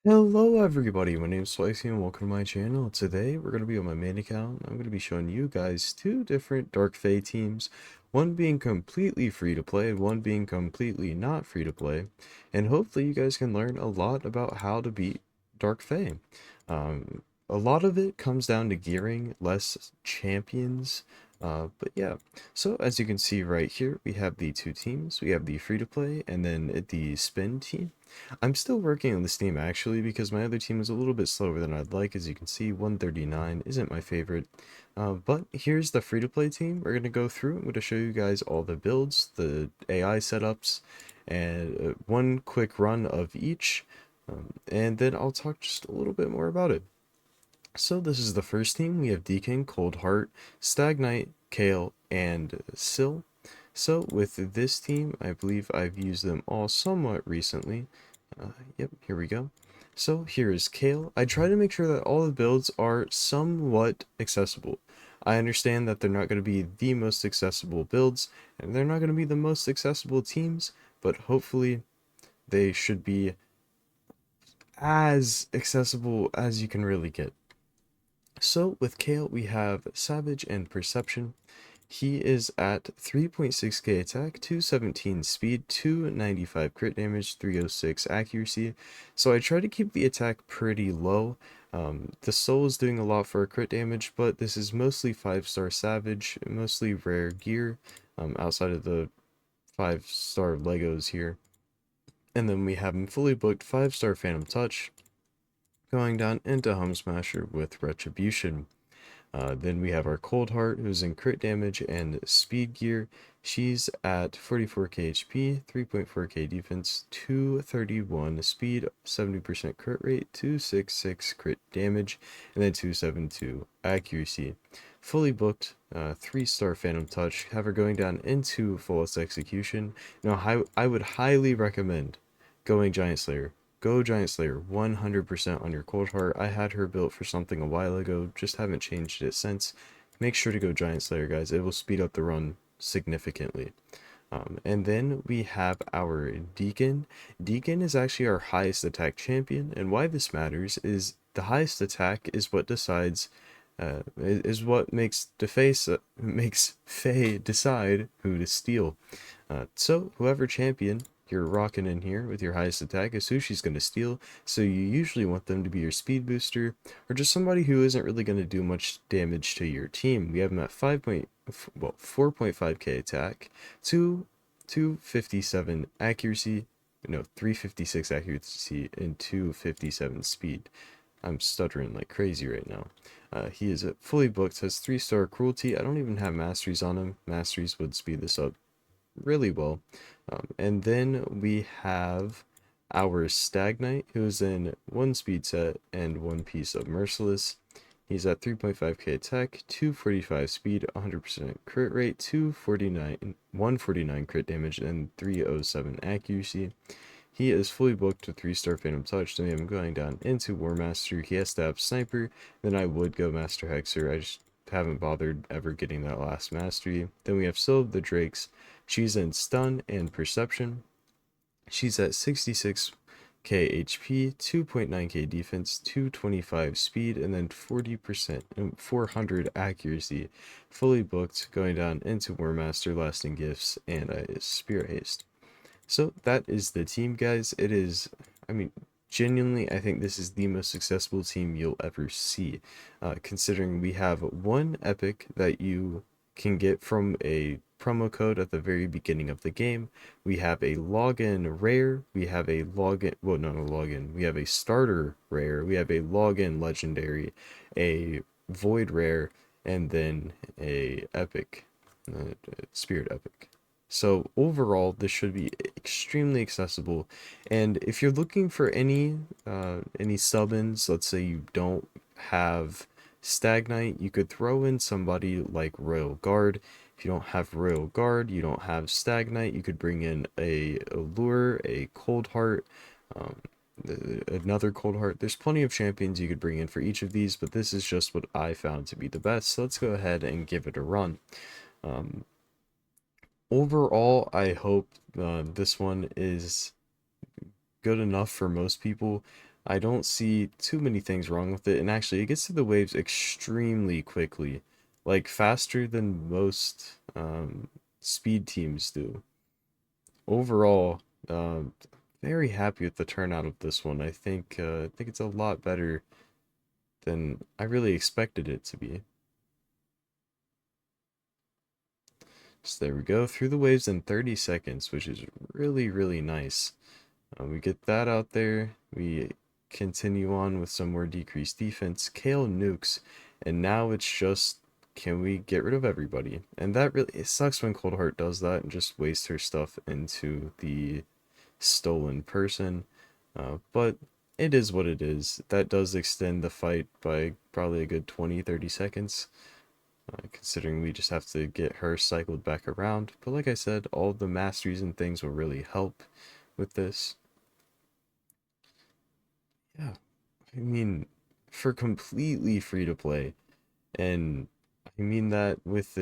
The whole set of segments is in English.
Hello everybody, my name is Slicey and welcome to my channel. Today we're going to be on my main account. I'm going to be showing you guys two different Dark FAE teams, one being completely free to play, one being completely not free to play, and hopefully you guys can learn a lot about how to beat Dark FAE. A lot of it comes down to gearing less champions, but yeah. So as you can see right here, we have the two teams. We have the free to play and then the spin team. I'm still working on this team actually because my other team is a little bit slower than I'd like. As you can see, 139 isn't my favorite. But here's the free-to-play team. We're going to go through. I'm going to show you guys all the builds, the AI setups, and one quick run of each. And then I'll talk just a little bit more about it. So this is the first team. We have Deacon, Cold Heart, Stag Knight, KAEL, and Sill. So with this team, I believe I've used them all somewhat recently. Yep, here we go. So here is KAEL. I try to make sure that all the builds are somewhat accessible. I understand that they're not going to be the most accessible builds, and they're not going to be the most accessible teams, but hopefully they should be as accessible as you can really get. So with KAEL, we have Savage and Perception. He is at 3.6k attack, 217 speed, 295 crit damage, 306 accuracy. So I try to keep the attack pretty low. The soul is doing a lot for crit damage, but this is mostly 5-star Savage, mostly rare gear, outside of the 5-star Legos here. And then we have him fully booked 5-star Phantom Touch, going down into Hum Smasher with Retribution. Then we have our Cold Heart, who's in crit damage and speed gear. She's at 44k HP, 3.4k defense, 231 speed, 70% crit rate, 266 crit damage, and then 272 accuracy. Fully booked, 3-star Phantom Touch. Have her going down into Flawless Execution. Now, I would highly recommend going Giant Slayer. Go Giant Slayer 100% on your Cold Heart. I had her built for something a while ago, just haven't changed it since. Make sure to go Giant Slayer, guys. It will speed up the run significantly. And then we have our Deacon. Deacon is actually our highest attack champion, and why this matters is the highest attack is what decides, is what makes makes FAE decide who to steal. So whoever champion you're rocking in here with your highest attack is who she's going to steal, so you usually want them to be your speed booster, or just somebody who isn't really going to do much damage to your team. We have them at 4.5k attack, 257 accuracy, no, 356 accuracy, and 257 speed. I'm stuttering like crazy right now. He is fully booked, has 3-star cruelty. I don't even have masteries on him. Masteries would speed this up really well. And then we have our Stag Knight, who's in 1 speed set and 1 piece of Merciless. He's at 3.5k attack, 245 speed, 100% crit rate, 149 crit damage, and 307 accuracy. He is fully booked with 3-star Phantom Touch, so I'm going down into War Master. He has to have Sniper, then I would go Master Hexer. I just haven't bothered ever getting that last mastery. Then we have Sylve the Drakes. She's in Stun and Perception. She's at 66k HP, 2.9k defense, 225 speed, and then 40% and 400 accuracy. Fully booked, going down into War Master, Lasting Gifts, and Spirit Haste. So that is the team, guys. It is, I mean, genuinely, I think this is the most successful team you'll ever see, considering we have one epic that you can get from a promo code at the very beginning of the game. We have a login rare. We have a login, well, not a login. We have a starter rare. We have a login legendary, a void rare, and then a epic, spirit epic. So overall, this should be extremely accessible. And if you're looking for any sub-ins, let's say you don't have Stag Knight, you could throw in somebody like Royal Guard. If you don't have Royal Guard, you don't have Stag Knight, you could bring in a Allure, a Cold Heart, um, another Cold Heart. There's plenty of champions you could bring in for each of these, but this is just what I found to be the best. So let's go ahead and give it a run. Um, Overall, I hope this one is good enough for most people. I don't see too many things wrong with it, and actually, it gets to the waves extremely quickly, like faster than most speed teams do. Overall, very happy with the turnout of this one. I think it's a lot better than I really expected it to be. So there we go, through the waves in 30 seconds, which is really, really nice. We get that out there. We continue on with some more decreased defense. KAEL nukes, and now it's just, can we get rid of everybody? And that really, it sucks when Cold Heart does that and just wastes her stuff into the stolen person. But it is what it is. That does extend the fight by probably a good 20-30 seconds. Considering we just have to get her cycled back around. But like I said, all the masteries and things will really help with this. Yeah, I mean, for completely free to play, and I mean that with the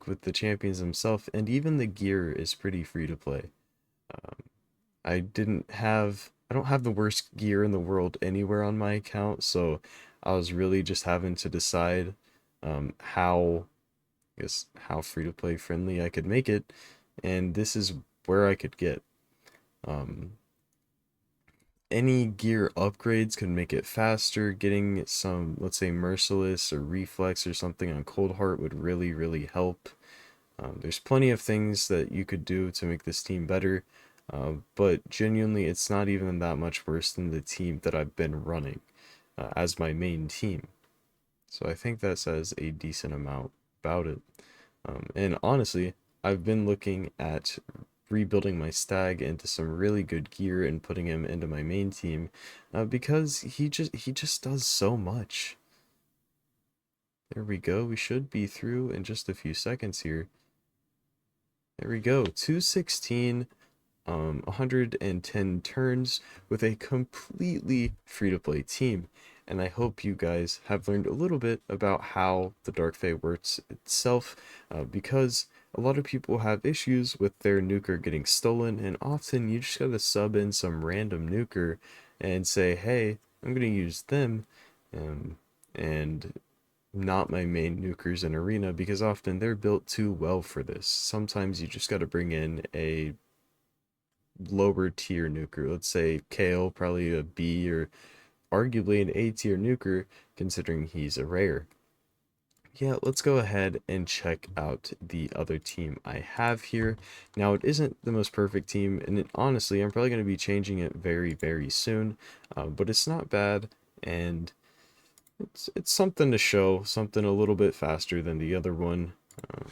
with the champions themselves, and even the gear is pretty free to play. Um, I don't have the worst gear in the world anywhere on my account, so I was really just having to decide how, I guess, how free to play friendly I could make it, and this is where I could get. Um, any gear upgrades could make it faster. Getting some, let's say, Merciless or Reflex or something on Cold Heart would really, really help. There's plenty of things that you could do to make this team better, but genuinely, it's not even that much worse than the team that I've been running as my main team. So I think that says a decent amount about it. And honestly, I've been looking at rebuilding my stag into some really good gear and putting him into my main team because he just does so much. There we go. We should be through in just a few seconds here. There we go. 216, 110 turns with a completely free-to-play team. And I hope you guys have learned a little bit about how the Dark FAE works itself, because a lot of people have issues with their nuker getting stolen, and often you just gotta sub in some random nuker and say, hey, I'm gonna use them, and not my main nukers in arena, because often they're built too well for this. Sometimes you just gotta bring in a lower tier nuker. Let's say KAEL, probably a B or arguably an A tier nuker, considering he's a rare. Yeah, let's go ahead and check out the other team I have here. Now, it isn't the most perfect team, and honestly, I'm probably going to be changing it very, very soon, but it's not bad, and it's something to show, something a little bit faster than the other one. Uh,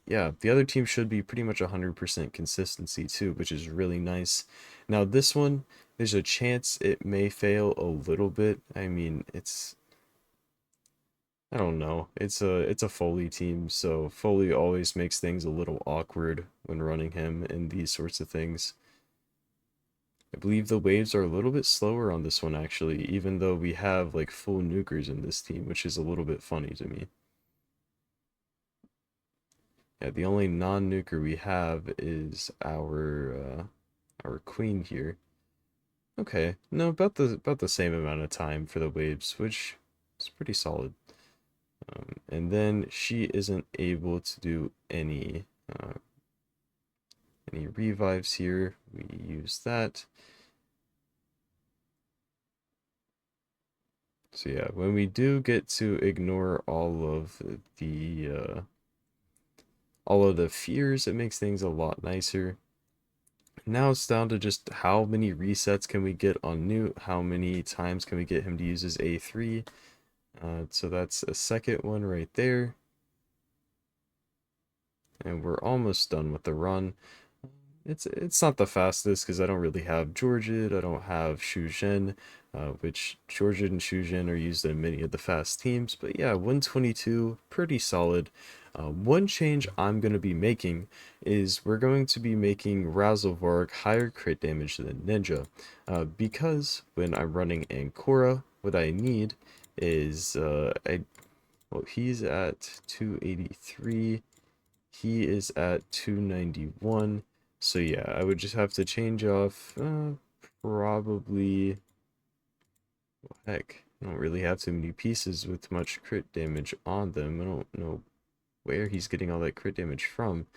yeah, the other team should be pretty much 100% consistency too, which is really nice. Now this one, there's a chance it may fail a little bit. I mean, I don't know. It's a Foley team, so Foley always makes things a little awkward when running him and these sorts of things. I believe the waves are a little bit slower on this one actually, even though we have like full nukers in this team, which is a little bit funny to me. Yeah, the only non-nuker we have is our queen here. Okay, no, about the same amount of time for the waves, which is pretty solid. And then she isn't able to do any revives here. We use that. So yeah, when we do get to ignore all of the fears, it makes things a lot nicer. Now it's down to just how many resets can we get on Newt, how many times can we get him to use his A3. So that's a second one right there. And we're almost done with the run. It's not the fastest because I don't really have Georgid, I don't have Shuzhen, which Georgid and Shuzhen are used in many of the fast teams. But yeah, 122, pretty solid. One change I'm going to be making is we're going to be making Razelvarg higher crit damage than Ninja, because when I'm running Ancora, what I need is well, he's at 283. He is at 291. So yeah, I would just have to change off probably Heck, I don't really have too many pieces with much crit damage on them. I don't know where he's getting all that crit damage from.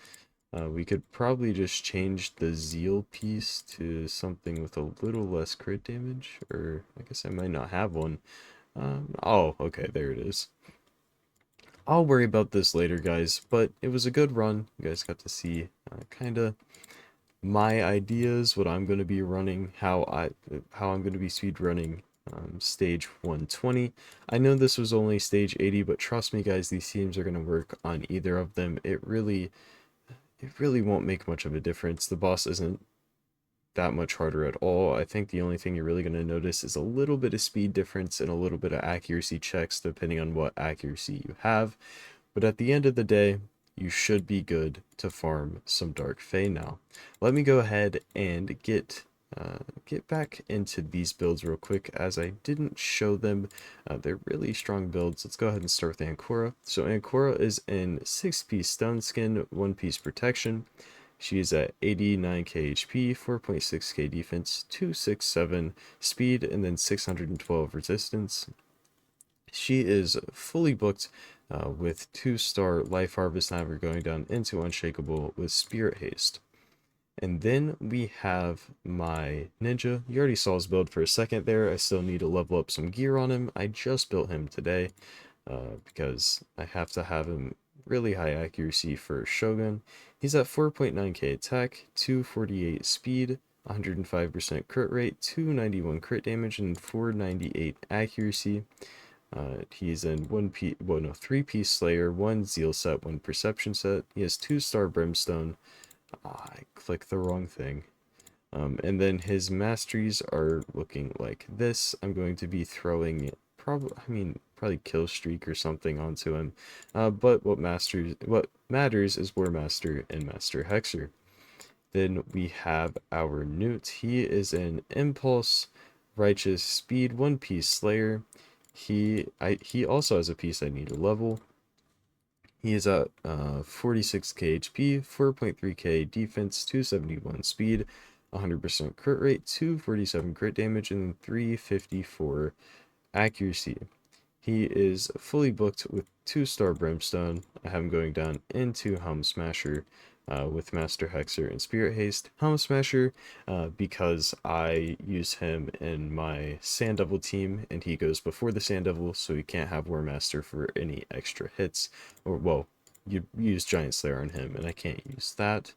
We could probably just change the Zeal piece to something with a little less crit damage, or I guess I might not have one. Oh, okay, there it is. I'll worry about this later, guys, but it was a good run. You guys got to see kind of my ideas, what I'm going to be running, how I'm going to be speed running stage 120. I know this was only stage 80, but trust me, guys, these teams are going to work on either of them. It really won't make much of a difference. The boss isn't that much harder at all. I think the only thing you're really going to notice is a little bit of speed difference and a little bit of accuracy checks depending on what accuracy you have. But at the end of the day, you should be good to farm some Dark FAE now. Let me go ahead and get back into these builds real quick, as I didn't show them. They're really strong builds. Let's go ahead and start with Ancora. So Ancora is in 6-piece stone skin, 1-piece protection. She is at 89k HP, 4.6k defense, 267 speed, and then 612 resistance. She is fully booked with 2-star Life Harvest, now we're going down into Unshakable with Spirit Haste. And then we have my ninja. You already saw his build for a second there. I still need to level up some gear on him. I just built him today because I have to have him really high accuracy for Shogun. He's at 4.9k attack, 248 speed, 105% crit rate, 291 crit damage, and 498 accuracy. He's in 3-piece Slayer, 1 Zeal set, 1 Perception set. He has 2-star Brimstone. I clicked the wrong thing. And then his masteries are looking like this. I'm going to be throwing probably Kill Streak or something onto him. But what matters is War Master and Master Hexer. Then we have our Newt. He is an Impulse, Righteous, Speed, 1-piece Slayer. He also has a piece I need to level. He is at 46k HP, 4.3k defense, 271 speed, 100% crit rate, 247 crit damage, and 354 accuracy. He is fully booked with 2-star Brimstone. I have him going down into Helm Smasher with Master Hexer and Spirit Haste. Helm Smasher because I use him in my Sand Devil team, and he goes before the Sand Devil, so he can't have War Master for any extra hits. Or, well, you use Giant Slayer on him, and I can't use that.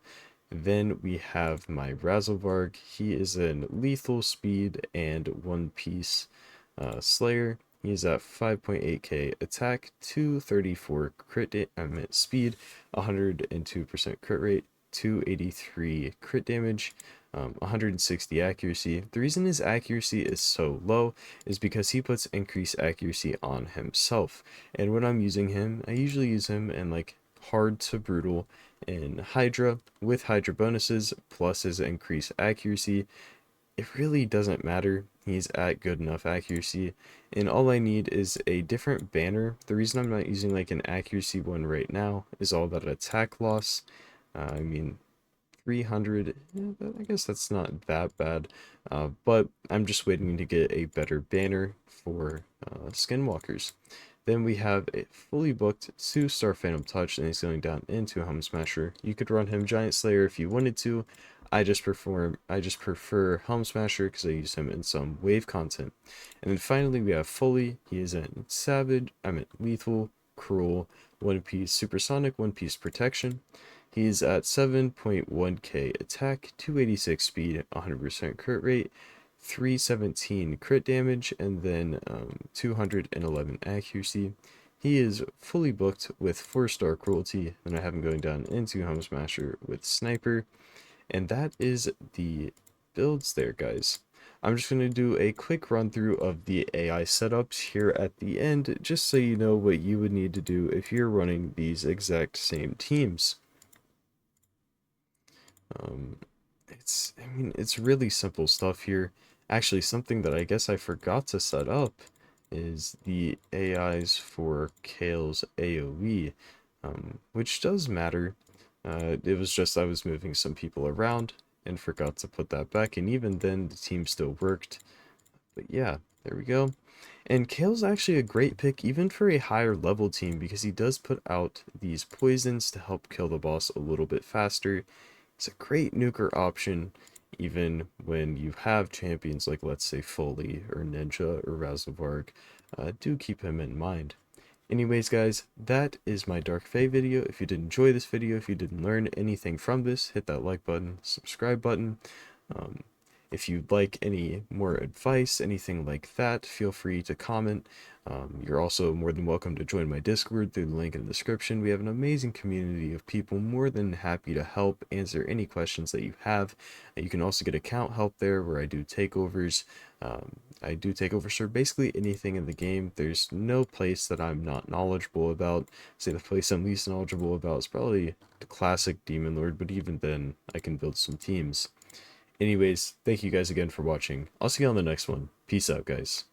Then we have my Razzlevarg. He is in lethal speed and 1-piece Slayer. He's at 5.8k attack, 234 speed, 102% crit rate, 283 crit damage, 160 accuracy. The reason his accuracy is so low is because he puts increased accuracy on himself. And when I'm using him, I usually use him in like hard to brutal in Hydra with Hydra bonuses plus his increased accuracy. It really doesn't matter. He's at good enough accuracy, and all I need is a different banner. The reason I'm not using like an accuracy one right now is all that attack loss. 300, I guess that's not that bad, but I'm just waiting to get a better banner for Skinwalkers. Then we have a fully booked 2-star Phantom Touch, and he's going down into Helm Smasher. You could run him Giant Slayer if you wanted to. I just prefer Helm Smasher because I use him in some wave content. And then finally we have Fully. He is in Lethal, Cruel, 1-piece Supersonic, 1-piece Protection. He's at 7.1k attack, 286 speed, 100% crit rate, 317 crit damage, and then 211 accuracy. He is fully booked with 4-star cruelty, and I have him going down into Helm Smasher with Sniper. And that is the builds there, guys. I'm just going to do a quick run through of the AI setups here at the end, just so you know what you would need to do if you're running these exact same teams. It's really simple stuff here. Actually, something that I guess I forgot to set up is the AIs for KAEL's AoE, which does matter. It was just I was moving some people around and forgot to put that back, and even then the team still worked. But yeah, There we go. And KAEL's actually a great pick even for a higher level team because he does put out these poisons to help kill the boss a little bit faster. It's a great nuker option even when you have champions like, let's say, Foley or Ninja or Razorvarg. Do keep him in mind. Anyways, guys, that is my Dark FAE video. If you did enjoy this video, if you did learn anything from this, hit that like button, subscribe button. Um, if you'd like any more advice, anything like that, feel free to comment. You're also more than welcome to join my Discord through the link in the description. We have an amazing community of people more than happy to help answer any questions that you have. You can also get account help there where I do takeovers. I do takeovers for basically anything in the game. There's no place that I'm not knowledgeable about. Say the place I'm least knowledgeable about is probably the classic Demon Lord, but even then I can build some teams. Anyways, thank you guys again for watching. I'll see you on the next one. Peace out, guys.